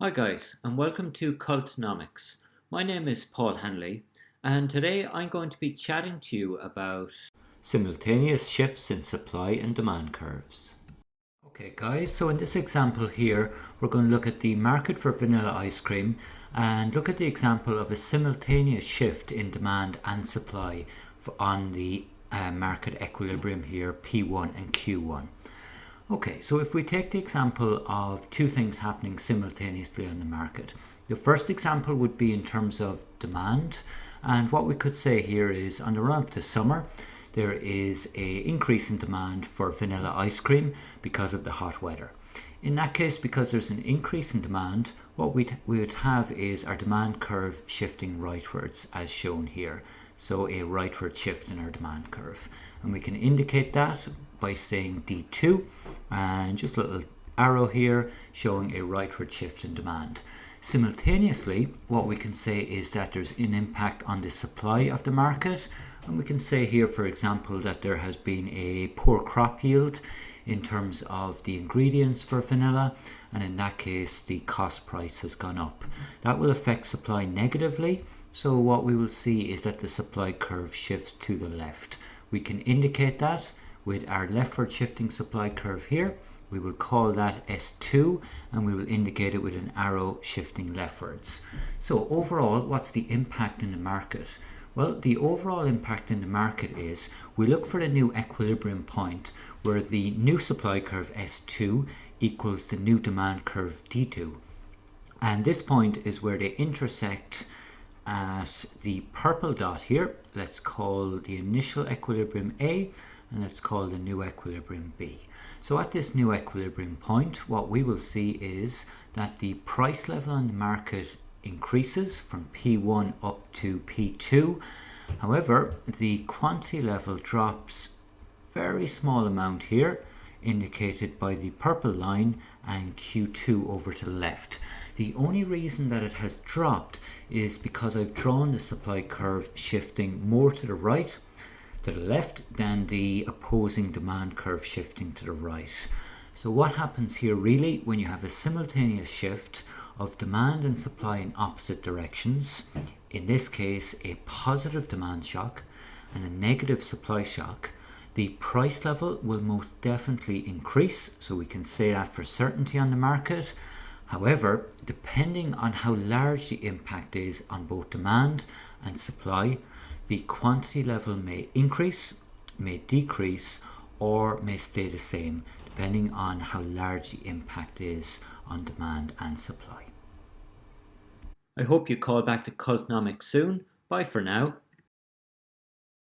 Hi guys, and welcome to Cultnomics. My name is Paul Hanley, and today I'm going to be chatting to you about simultaneous shifts in supply and demand curves. Okay guys, so in this example here, we're going to look at the market for vanilla ice cream and look at the example of a simultaneous shift in demand and supply on the market equilibrium here, P1 and Q1. Okay, so if we take the example of two things happening simultaneously on the market, the first example would be in terms of demand, and what we could say here is on the run up to summer, there is an increase in demand for vanilla ice cream because of the hot weather. In that case, because there's an increase in demand, what we would have is our demand curve shifting rightwards as shown here. So a rightward shift in our demand curve. And we can indicate that by saying D2 and just a little arrow here showing a rightward shift in demand. Simultaneously, what we can say is that there's an impact on the supply of the market, and we can say here, for example, that there has been a poor crop yield in terms of the ingredients for vanilla, and in that case the cost price has gone up. That will affect supply negatively, so what we will see is that the supply curve shifts to the left. We can indicate that with our leftward shifting supply curve here. We will call that S2 and we will indicate it with an arrow shifting leftwards. So overall, what's the impact in the market? Well, the overall impact in the market is we look for a new equilibrium point where the new supply curve S2 equals the new demand curve D2. And this point is where they intersect at the purple dot here. Let's call the initial equilibrium A and let's call the new equilibrium B. So at this new equilibrium point, what we will see is that the price level on the market increases from P1 up to P2. However, the quantity level drops very small amount here, indicated by the purple line, and Q2 over to the left. The only reason that it has dropped is because I've drawn the supply curve shifting more to the right, to the left, than the opposing demand curve shifting to the right. So what happens here really when you have a simultaneous shift of demand and supply in opposite directions, in this case a positive demand shock and a negative supply shock, the price level will most definitely increase, so we can say that for certainty on the market. However, depending on how large the impact is on both demand and supply, the quantity level may increase, may decrease, or may stay the same, depending on how large the impact is on demand and supply. I hope you call back to Cultnomics soon. Bye for now.